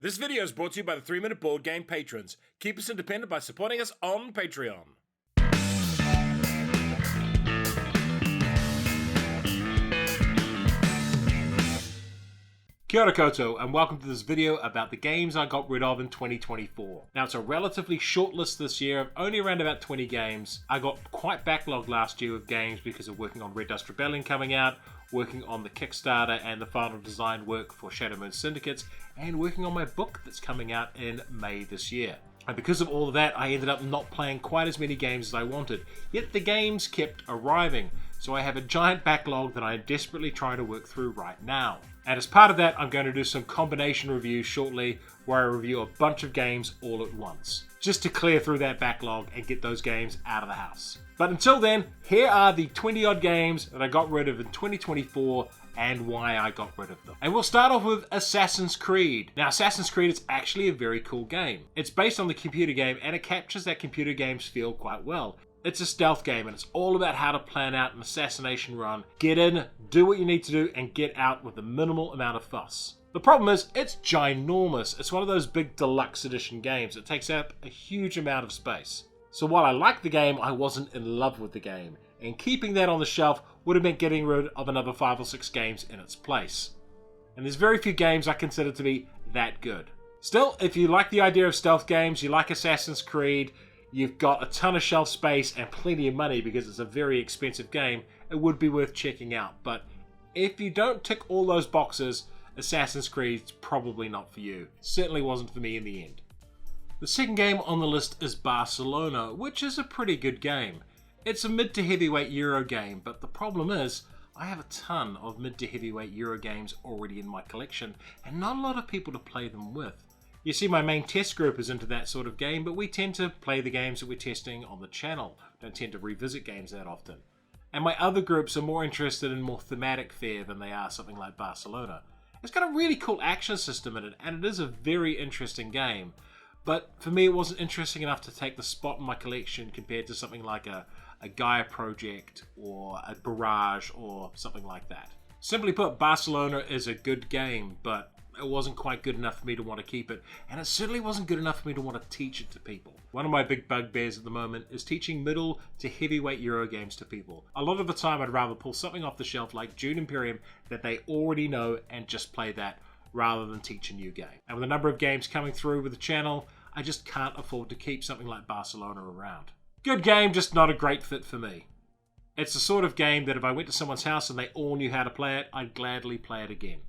This video is brought to you by the 3 Minute Board Game patrons. Keep us independent by supporting us on Patreon. Kia ora koutou, and welcome to this video about the games I got rid of in 2024. Now, it's a relatively short list this year of only around about 20 games. I got quite backlogged last year with games because of working on Red Dust Rebellion coming out, working on the Kickstarter and the final design work for Shadow Moon Syndicates, and working on my book that's coming out in May this year. And because of all of that, I ended up not playing quite as many games as I wanted, yet the games kept arriving. So I have a giant backlog that I am desperately trying to work through right now. And as part of that, I'm going to do some combination reviews shortly where I review a bunch of games all at once, just to clear through that backlog and get those games out of the house. But until then, here are the 20 odd games that I got rid of in 2024 and why I got rid of them. And we'll start off with Assassin's Creed. Now, Assassin's Creed is actually a very cool game. It's based on the computer game and it captures that computer game's feel quite well. It's a stealth game and it's all about how to plan out an assassination run, get in, do what you need to do, and get out with a minimal amount of fuss. The problem is, it's ginormous. It's one of those big deluxe edition games. It takes up a huge amount of space. So while I liked the game, I wasn't in love with the game, and keeping that on the shelf would have meant getting rid of another 5 or 6 games in its place. And there's very few games I consider to be that good. Still, if you like the idea of stealth games, you like Assassin's Creed, you've got a ton of shelf space and plenty of money because it's a very expensive game, it would be worth checking out. But if you don't tick all those boxes, Assassin's Creed's probably not for you. Certainly wasn't for me in the end. The second game on the list is Barcelona, which is a pretty good game. It's a mid to heavyweight Euro game, but the problem is, I have a ton of mid to heavyweight Euro games already in my collection, and not a lot of people to play them with. You see, my main test group is into that sort of game, but we tend to play the games that we're testing on the channel. Don't tend to revisit games that often. And my other groups are more interested in more thematic fare than they are something like Barcelona. It's got a really cool action system in it, and it is a very interesting game. But for me, it wasn't interesting enough to take the spot in my collection compared to something like a Gaia Project or a Barrage or something like that. Simply put, Barcelona is a good game, but it wasn't quite good enough for me to want to keep it, and it certainly wasn't good enough for me to want to teach it to people. One of my big bugbears at the moment is teaching middle to heavyweight Euro games to people. A lot of the time I'd rather pull something off the shelf like Dune Imperium that they already know and just play that rather than teach a new game. And with the number of games coming through with the channel, I just can't afford to keep something like Barcelona around. Good game, just not a great fit for me. It's the sort of game that if I went to someone's house and they all knew how to play it, I'd gladly play it again.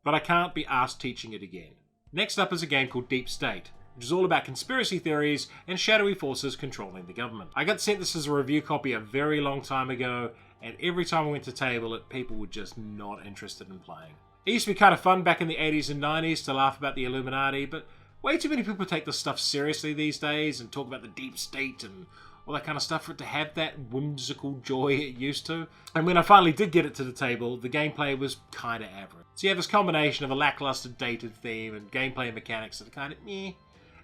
But I can't be asked teaching it again. Next up is a game called Deep State, which is all about conspiracy theories and shadowy forces controlling the government. I got sent this as a review copy a very long time ago, and every time I went to table it, people were just not interested in playing. It used to be kind of fun back in the 80s and 90s to laugh about the Illuminati, but way too many people take this stuff seriously these days and talk about the Deep State and all that kind of stuff for it to have that whimsical joy it used to. And when I finally did get it to the table, the gameplay was kind of average. So you have this combination of a lackluster dated theme and gameplay mechanics that are kind of meh.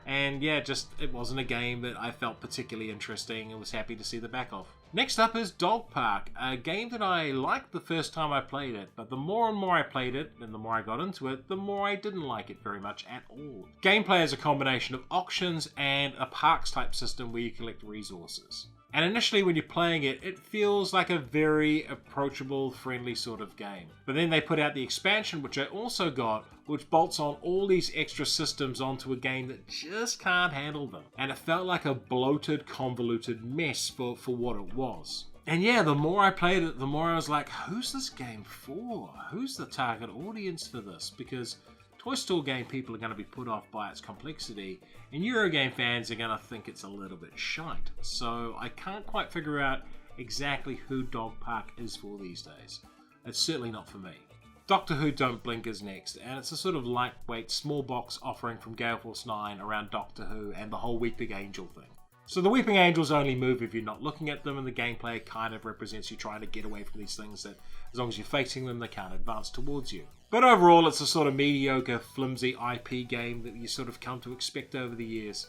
And yeah, just it wasn't a game that I felt particularly interesting and was happy to see the back of. Next up is Dog Park, a game that I liked the first time I played it, but the more and more I played it, and the more I got into it, the more I didn't like it very much at all. Gameplay is a combination of auctions and a parks type system where you collect resources. And initially when you're playing it, it feels like a very approachable, friendly sort of game. But then they put out the expansion, which I also got, which bolts on all these extra systems onto a game that just can't handle them. And it felt like a bloated, convoluted mess for what it was. And yeah, the more I played it, the more I was like, who's this game for? Who's the target audience for this? Because toy store game people are going to be put off by its complexity, and Eurogame fans are going to think it's a little bit shite. So I can't quite figure out exactly who Dog Park is for these days. It's certainly not for me. Doctor Who Don't Blink is next, and it's a sort of lightweight, small box offering from Gale Force 9 around Doctor Who and the whole Weeping Angel thing. So the Weeping Angels only move if you're not looking at them, and the gameplay kind of represents you trying to get away from these things that, as long as you're facing them, they can't advance towards you. But overall, it's a sort of mediocre, flimsy IP game that you sort of come to expect over the years.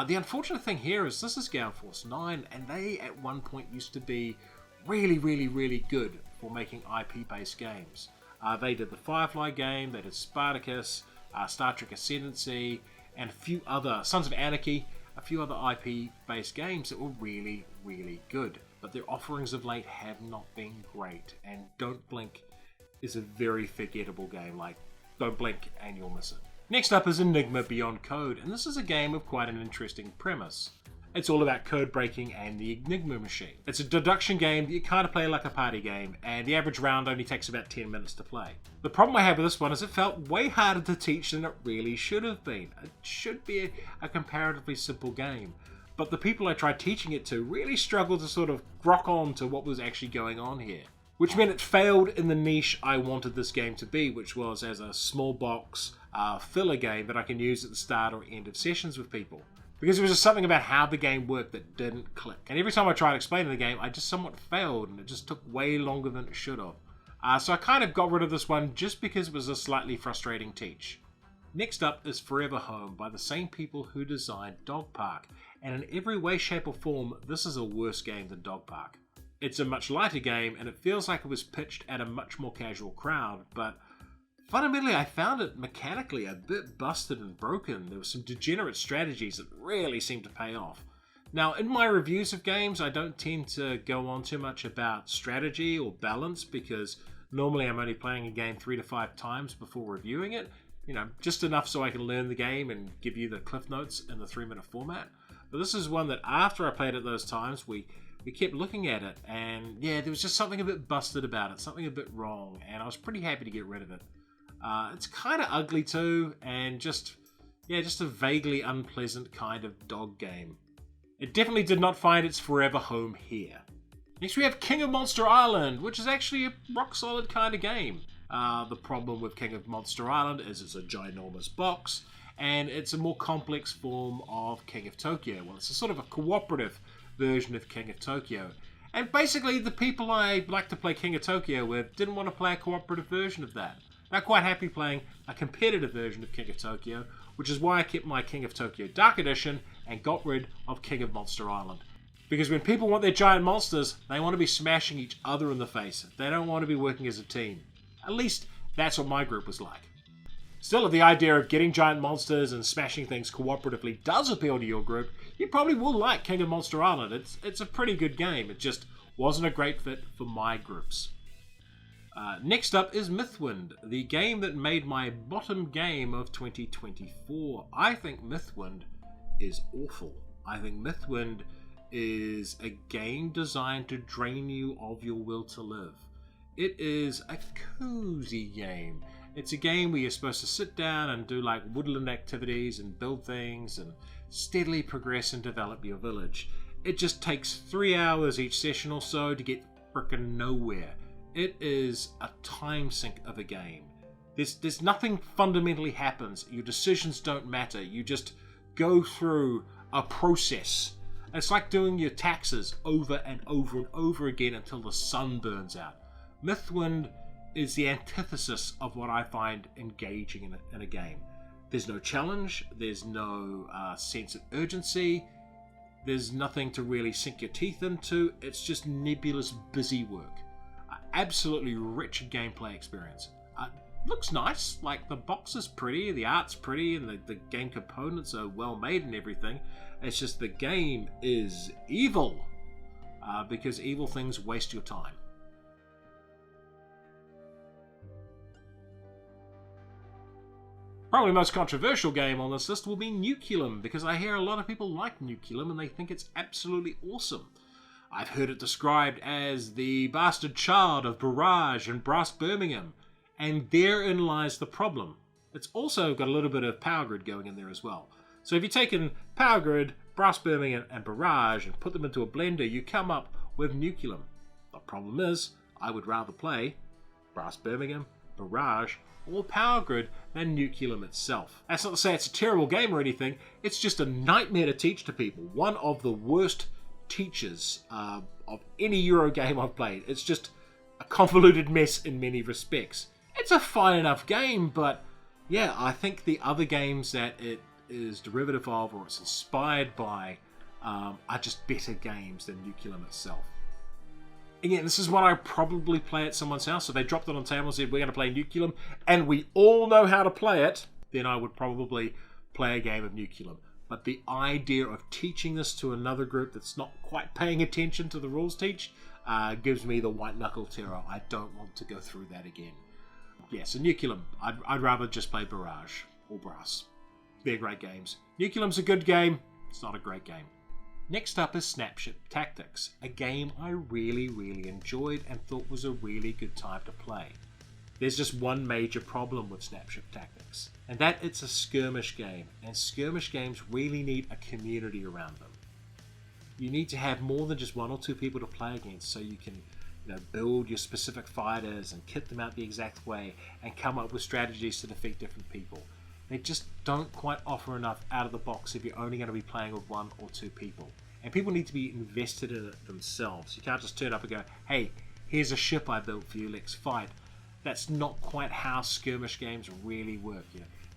The unfortunate thing here is this is Gale Force 9, and they at one point used to be really, really, really good for making IP-based games. They did the Firefly game, they did Spartacus, Star Trek Ascendancy, and a few other, Sons of Anarchy, a few other IP-based games that were really, really good. But their offerings of late have not been great, and Don't Blink is a very forgettable game. Like, don't blink and you'll miss it. Next up is Enigma Beyond Code, and this is a game with quite an interesting premise. It's all about code breaking and the Enigma machine. It's a deduction game that you kind of play like a party game, and the average round only takes about 10 minutes to play. The problem I had with this one is it felt way harder to teach than it really should have been. It should be a comparatively simple game, but the people I tried teaching it to really struggled to sort of grok on to what was actually going on here. Which meant it failed in the niche I wanted this game to be, which was as a small box filler game that I can use at the start or end of sessions with people. Because there was just something about how the game worked that didn't click. And every time I tried explaining the game, I just somewhat failed, and it just took way longer than it should have. So I kind of got rid of this one just because it was a slightly frustrating teach. Next up is Forever Home by the same people who designed Dog Park. And in every way, shape or form, this is a worse game than Dog Park. It's a much lighter game, and it feels like it was pitched at a much more casual crowd, but fundamentally, I found it mechanically a bit busted and broken. There were some degenerate strategies that really seemed to pay off. Now, in my reviews of games, I don't tend to go on too much about strategy or balance, because normally I'm only playing a game 3 to 5 times before reviewing it. You know, just enough so I can learn the game and give you the cliff notes in the 3-minute format. But this is one that after I played it those times, we kept looking at it, and yeah, there was just something a bit busted about it, something a bit wrong, and I was pretty happy to get rid of it. It's kind of ugly too, and just a vaguely unpleasant kind of dog game. It definitely did not find its forever home here. Next we have King of Monster Island, which is actually a rock solid kind of game. The problem with King of Monster Island is it's a ginormous box, and it's a more complex form of King of Tokyo. Well, it's a sort of a cooperative version of King of Tokyo. And basically the people I like to play King of Tokyo with didn't want to play a cooperative version of that. They're quite happy playing a competitive version of King of Tokyo, which is why I kept my King of Tokyo Dark Edition and got rid of King of Monster Island. Because when people want their giant monsters, they want to be smashing each other in the face. They don't want to be working as a team. At least that's what my group was like. Still, if the idea of getting giant monsters and smashing things cooperatively does appeal to your group, you probably will like King of Monster Island. It's a pretty good game. It just wasn't a great fit for my groups. Next up is Mythwind, the game that made my bottom game of 2024. I think Mythwind is awful. I think Mythwind is a game designed to drain you of your will to live. It is a cozy game. It's a game where you're supposed to sit down and do like woodland activities and build things and steadily progress and develop your village. It just takes 3 hours each session or so to get frickin' nowhere. It is a time sink of a game. There's nothing fundamentally happens. Your decisions don't matter. You just go through a process. It's like doing your taxes over and over and over again until the sun burns out. Mythwind is the antithesis of what I find engaging in a game. There's no challenge, there's no sense of urgency, there's nothing to really sink your teeth into. It's just nebulous busy work. Absolutely rich gameplay experience. Looks nice, like the box is pretty, the art's pretty, and the game components are well made and everything. It's just the game is evil, because evil things waste your time. Probably the most controversial game on this list will be Nucleum, because I hear a lot of people like Nucleum and they think it's absolutely awesome. I've heard it described as the bastard child of Barrage and Brass Birmingham, and therein lies the problem. It's also got a little bit of Power Grid going in there as well. So if you've taken Power Grid, Brass Birmingham and Barrage and put them into a blender, you come up with Nucleum. The problem is, I would rather play Brass Birmingham, Barrage, or Power Grid than Nucleum itself. That's not to say it's a terrible game or anything, it's just a nightmare to teach to people. One of the worst teachers of any Euro game I've played. It's just a convoluted mess in many respects. It's a fine enough game, but yeah, I think the other games that it is derivative of or it's inspired by are just better games than Nucleum itself. Again, this is one I probably play at someone's house. So they dropped it on the table and said, we're going to play Nucleum, and we all know how to play it. then I would probably play a game of Nucleum. But the idea of teaching this to another group that's not quite paying attention to the rules teach gives me the white knuckle terror. I don't want to go through that again. Yeah, so Nucleum, I'd rather just play Barrage or Brass. They're great games. Nucleum's a good game, it's not a great game. Next up is Snapships Tactics, a game I really enjoyed and thought was a really good time to play. There's just one major problem with Snapships Tactics, and that it's a skirmish game, and skirmish games really need a community around them. You need to have more than just one or two people to play against, so you can build your specific fighters and kit them out the exact way and come up with strategies to defeat different people. They just don't quite offer enough out of the box if you're only going to be playing with one or two people. And people need to be invested in it themselves. You can't just turn up and go, hey, here's a ship I built for you, let's fight. That's not quite how skirmish games really work.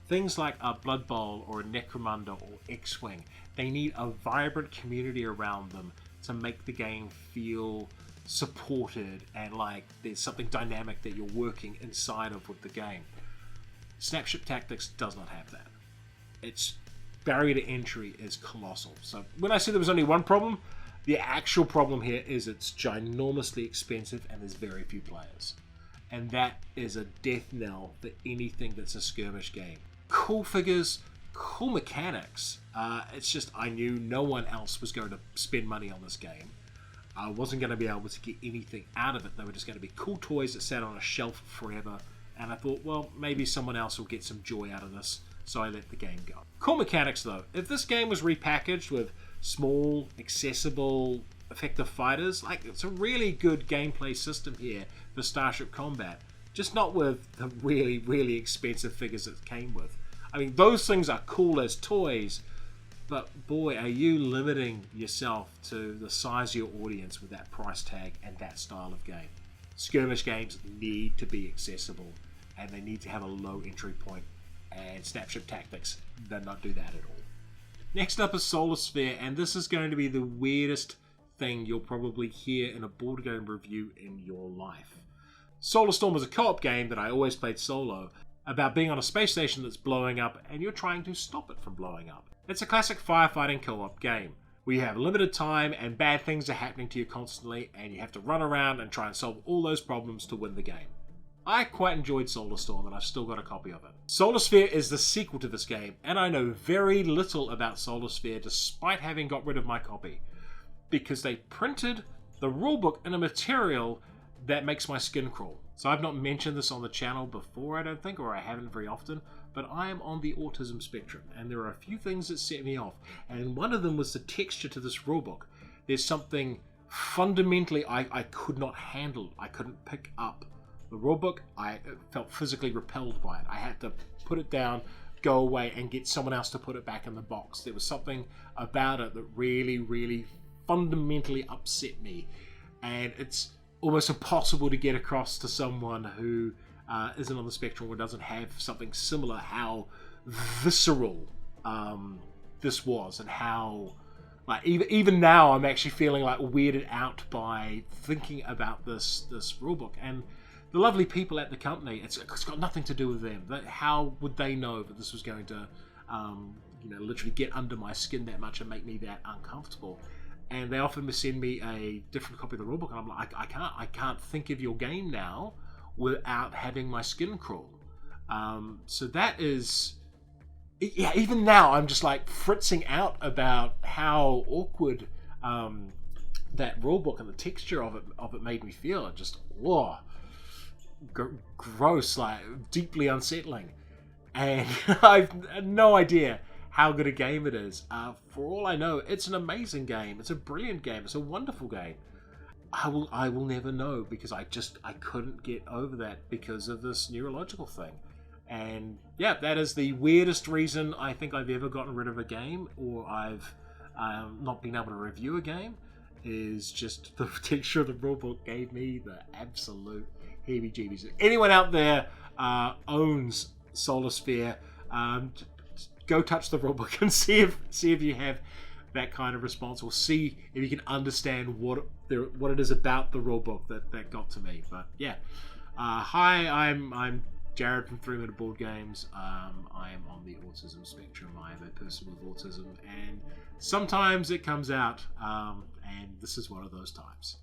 Things like a Blood Bowl or a Necromunda or X-Wing, they need a vibrant community around them to make the game feel supported and like there's something dynamic that you're working inside of with the game. Snapships Tactics does not have that. Its barrier to entry is colossal. So when I said there was only one problem, the actual problem here is it's ginormously expensive and there's very few players. And that is a death knell for anything that's a skirmish game. Cool figures, cool mechanics. It's just I knew no one else was going to spend money on this game. I wasn't going to be able to get anything out of it. They were just going to be cool toys that sat on a shelf forever. And I thought, well, maybe someone else will get some joy out of this, so I let the game go. Cool mechanics, though. If this game was repackaged with small, accessible, effective fighters, like it's a really good gameplay system here for Starship Combat, just not with the really expensive figures it came with. I mean, those things are cool as toys, but boy, are you limiting yourself to the size of your audience with that price tag and that style of game. Skirmish games need to be accessible and they need to have a low entry point, and Snapships Tactics does not do that at all. Next up is Solar Sphere, and this is going to be the weirdest thing you'll probably hear in a board game review in your life. Solar Storm is a co-op game that I always played solo, about being on a space station that's blowing up and you're trying to stop it from blowing up. It's a classic firefighting co-op game, where you have limited time and bad things are happening to you constantly and you have to run around and try and solve all those problems to win the game. I quite enjoyed Solar Storm and I've still got a copy of it. Solar Sphere is the sequel to this game, and I know very little about Solar Sphere despite having got rid of my copy, because they printed the rulebook in a material that makes my skin crawl. So I've not mentioned this on the channel before, I don't think, or I haven't very often, but I am on the autism spectrum, and there are a few things that set me off, and one of them was the texture to this rulebook. There's something fundamentally I could not handle. I couldn't pick up the rulebook. I felt physically repelled by it. I had to put it down, go away, and get someone else to put it back in the box. There was something about it that really fundamentally upset me, and it's almost impossible to get across to someone who isn't on the spectrum or doesn't have something similar how visceral this was, and how like even now I'm actually feeling like weirded out by thinking about this rulebook. And the lovely people at the company, it's got nothing to do with them. How would they know that this was going to literally get under my skin that much and make me that uncomfortable? And they offered to send me a different copy of the rulebook, and I'm like, I can't think of your game now without having my skin crawl. So that is, yeah. Even now, I'm just like fritzing out about how awkward that rulebook and the texture of it made me feel. It just gross, like deeply unsettling. And I've no idea how good a game it is. For all I know, it's an amazing game. It's a brilliant game. It's a wonderful game. I will never know, because I couldn't get over that because of this neurological thing. And yeah, that is the weirdest reason I think I've ever gotten rid of a game, or I've not been able to review a game, is just the texture of the rulebook gave me the absolute heebie-jeebies. If anyone out there owns Solar Sphere, go touch the rulebook and see if you have that kind of response, or see if you can understand what it is about the rulebook that got to me. But yeah, hi, I'm Jared from 3 Minute Board Games. I am on the autism spectrum. I am a person with autism, and sometimes it comes out, and this is one of those times.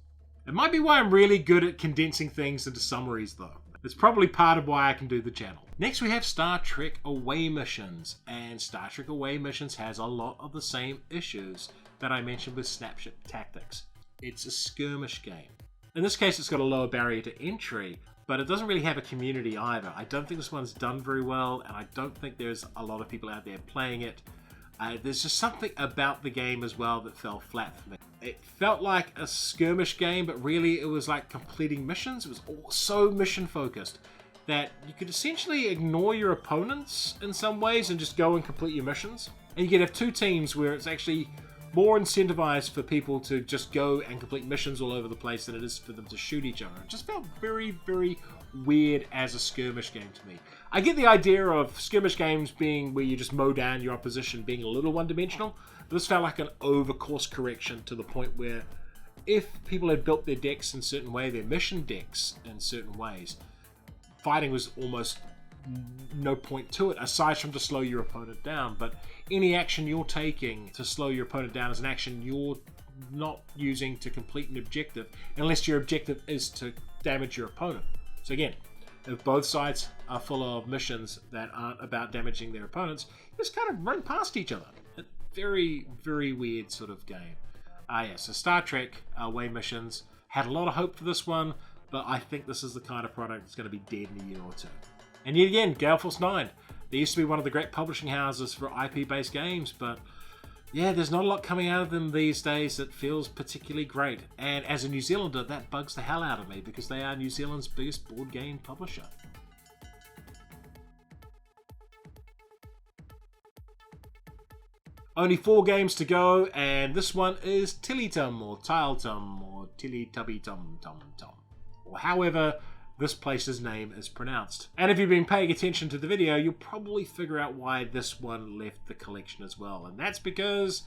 It might be why I'm really good at condensing things into summaries, though. It's probably part of why I can do the channel. Next, we have Star Trek Away Missions, and Star Trek Away Missions has a lot of the same issues that I mentioned with Snapships Tactics. It's a skirmish game. In this case, it's got a lower barrier to entry, but it doesn't really have a community either. I don't think this one's done very well, and I don't think there's a lot of people out there playing it. There's just something about the game as well that fell flat for me. It felt like a skirmish game, but really it was like completing missions. It was all so mission focused that you could essentially ignore your opponents in some ways and just go and complete your missions. And you could have two teams where it's actually more incentivized for people to just go and complete missions all over the place than it is for them to shoot each other. It just felt very, very weird as a skirmish game to me. I get the idea of skirmish games being where you just mow down your opposition, being a little one-dimensional, but this felt like an over-course correction to the point where if people had built their decks in a certain way, their mission decks in certain ways, fighting was almost no point to it, aside from to slow your opponent down. But any action you're taking to slow your opponent down is an action you're not using to complete an objective, unless your objective is to damage your opponent. So again, if both sides are full of missions that aren't about damaging their opponents, you just kind of run past each other. A very, very weird sort of game. Yeah, so Star Trek Away Missions, had a lot of hope for this one, but I think this is the kind of product that's going to be dead in a year or two. And yet again, Gale Force 9. They used to be one of the great publishing houses for IP-based games, but yeah, there's not a lot coming out of them these days that feels particularly great. And as a New Zealander, that bugs the hell out of me because they are New Zealand's biggest board game publisher. Only 4 games to go, and this one is Tiletum, or Tiletum, or Tilly-Tubby-Tum-Tum-Tum, or however this place's name is pronounced. And if you've been paying attention to the video, you'll probably figure out why this one left the collection as well. And that's because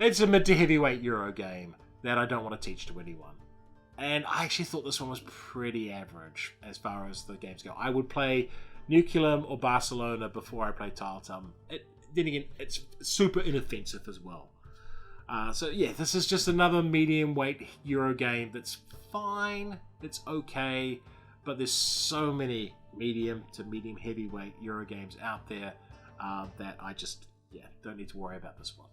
it's a mid to heavyweight Euro game that I don't want to teach to anyone. And I actually thought this one was pretty average as far as the games go. I would play Nucleum or Barcelona before I play Tiletum. Then again, it's super inoffensive as well. So yeah, this is just another medium weight Euro game that's fine, it's okay, but there's so many medium to medium heavyweight Euro games out there that I just, don't need to worry about this one.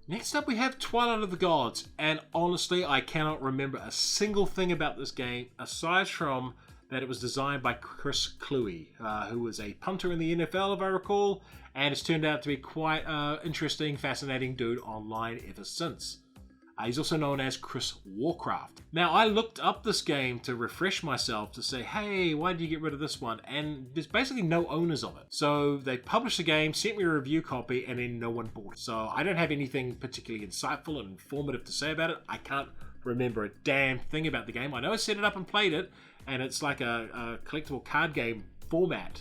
Next up we have Twilight of the Gods, and honestly I cannot remember a single thing about this game aside from that it was designed by Chris Cluey, who was a punter in the NFL if I recall, and has turned out to be quite interesting, fascinating dude online ever since. He's also known as Chris Warcraft. Now, I looked up this game to refresh myself to say, hey, why did you get rid of this one? And there's basically no owners of it. So they published the game, sent me a review copy, and then no one bought it. So I don't have anything particularly insightful and informative to say about it. I can't remember a damn thing about the game. I know I set it up and played it, and it's like a collectible card game format.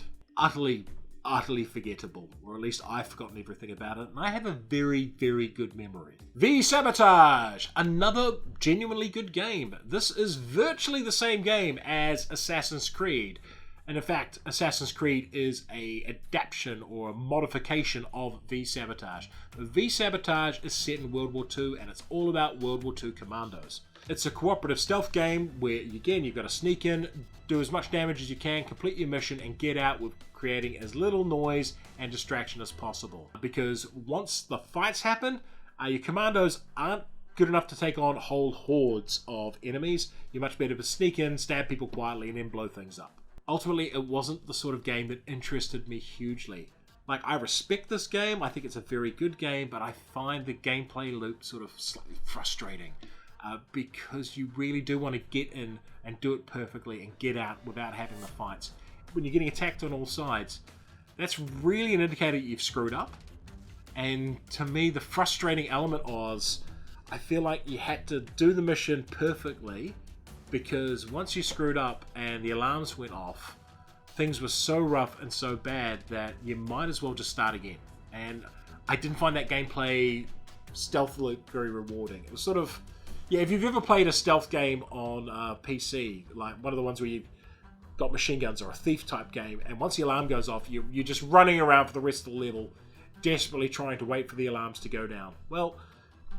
Utterly forgettable, or at least I've forgotten everything about it, and I have a very, very good memory. V-Sabotage! Another genuinely good game. This is virtually the same game as Assassin's Creed, and in fact, Assassin's Creed is a adaptation or a modification of V-Sabotage. V-Sabotage is set in World War II, and it's all about World War II commandos. It's a cooperative stealth game where, again, you've got to sneak in, do as much damage as you can, complete your mission, and get out with creating as little noise and distraction as possible. Because once the fights happen, your commandos aren't good enough to take on whole hordes of enemies. You're much better to sneak in, stab people quietly, and then blow things up. Ultimately, it wasn't the sort of game that interested me hugely. Like, I respect this game, I think it's a very good game, but I find the gameplay loop sort of slightly frustrating. Because you really do want to get in and do it perfectly and get out without having the fights. When you're getting attacked on all sides, that's really an indicator you've screwed up. And to me, the frustrating element was, I feel like you had to do the mission perfectly, because once you screwed up and the alarms went off, things were so rough and so bad that you might as well just start again. And I didn't find that gameplay stealth loop very rewarding. It was sort of, if you've ever played a stealth game on PC, like one of the ones where you got machine guns or a thief type game, and once the alarm goes off, you're just running around for the rest of the level, desperately trying to wait for the alarms to go down. Well,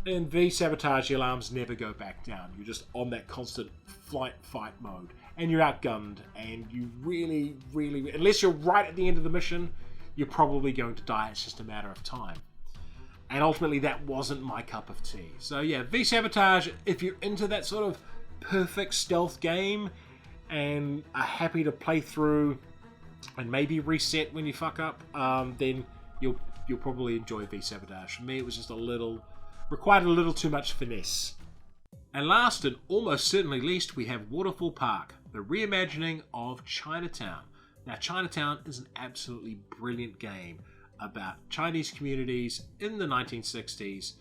in V-Sabotage, the alarms never go back down. You're just on that constant fight mode, and you're outgunned, and you really, unless you're right at the end of the mission, you're probably going to die. It's just a matter of time. And ultimately, that wasn't my cup of tea. So yeah, V-Sabotage, if you're into that sort of perfect stealth game and are happy to play through and maybe reset when you fuck up, then you'll probably enjoy V-Sabotage. For me, it was just required a little too much finesse. And last and almost certainly least, we have Waterfall Park, the reimagining of Chinatown. Now, Chinatown is an absolutely brilliant game about Chinese communities in the 1960s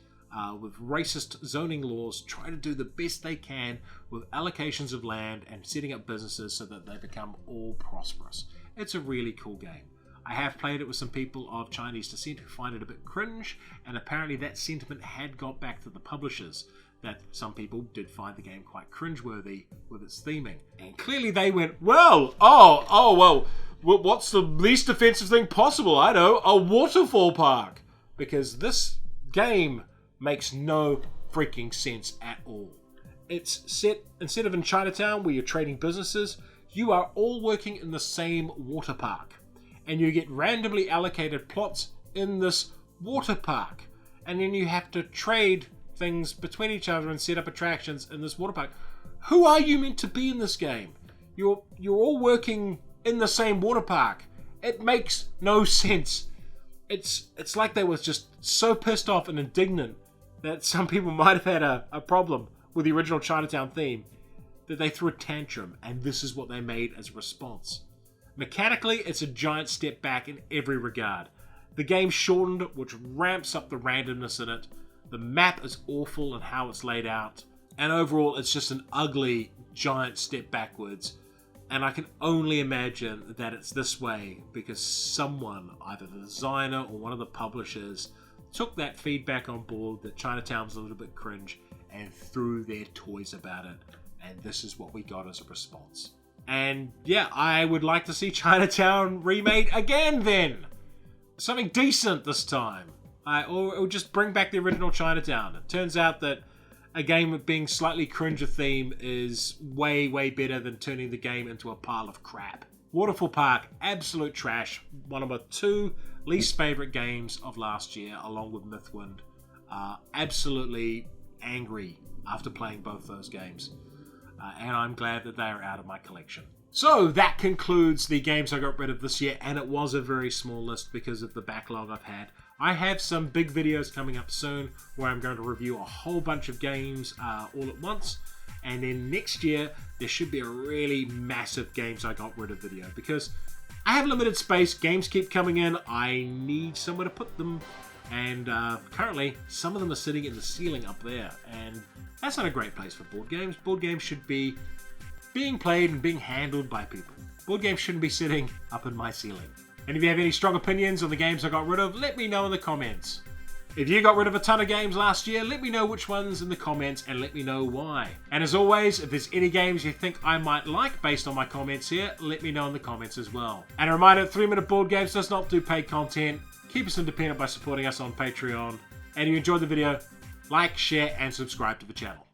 with racist zoning laws, trying to do the best they can with allocations of land and setting up businesses so that they become all prosperous. It's a really cool game. I have played it with some people of Chinese descent who find it a bit cringe, and apparently that sentiment had got back to the publishers, that some people did find the game quite cringeworthy with its theming. And clearly they went, well, what's the least offensive thing possible? I know, a waterfall park. Because this game makes no freaking sense at all. It's set, instead of in Chinatown where you're trading businesses, you are all working in the same water park. And you get randomly allocated plots in this water park. And then you have to trade things between each other and set up attractions in this water park. Who are you meant to be in this game? You're all working in the same water park. It makes no sense. It's like they were just so pissed off and indignant that some people might have had a problem with the original Chinatown theme that they threw a tantrum, and this is what they made as a response. Mechanically, it's a giant step back in every regard. The game shortened, which ramps up the randomness in it. The map is awful in how it's laid out. And overall, it's just an ugly, giant step backwards. And I can only imagine that it's this way because someone, either the designer or one of the publishers, took that feedback on board that Chinatown's a little bit cringe and threw their toys about it. And this is what we got as a response. And yeah, I would like to see Chinatown remade again then. Something decent this time. Or just bring back the original Chinatown. It turns out that a game with being slightly cringe a theme is way better than turning the game into a pile of crap. Waterfall Park, absolute trash. One of my two least favourite games of last year, along with Mythwind. Absolutely angry after playing both those games. And I'm glad that they are out of my collection. So that concludes the games I got rid of this year, and it was a very small list because of the backlog I've had. I have some big videos coming up soon where I'm going to review a whole bunch of games all at once, and then next year there should be a really massive games I got rid of video because I have limited space, games keep coming in, I need somewhere to put them, and currently some of them are sitting in the ceiling up there, and that's not a great place for board games. Board games should be being played and being handled by people. Board games shouldn't be sitting up in my ceiling. And if you have any strong opinions on the games I got rid of, let me know in the comments. If you got rid of a ton of games last year, let me know which ones in the comments and let me know why. And as always, if there's any games you think I might like based on my comments here, let me know in the comments as well. And a reminder, 3 Minute Board Games does not do paid content. Keep us independent by supporting us on Patreon. And if you enjoyed the video, like, share, and subscribe to the channel.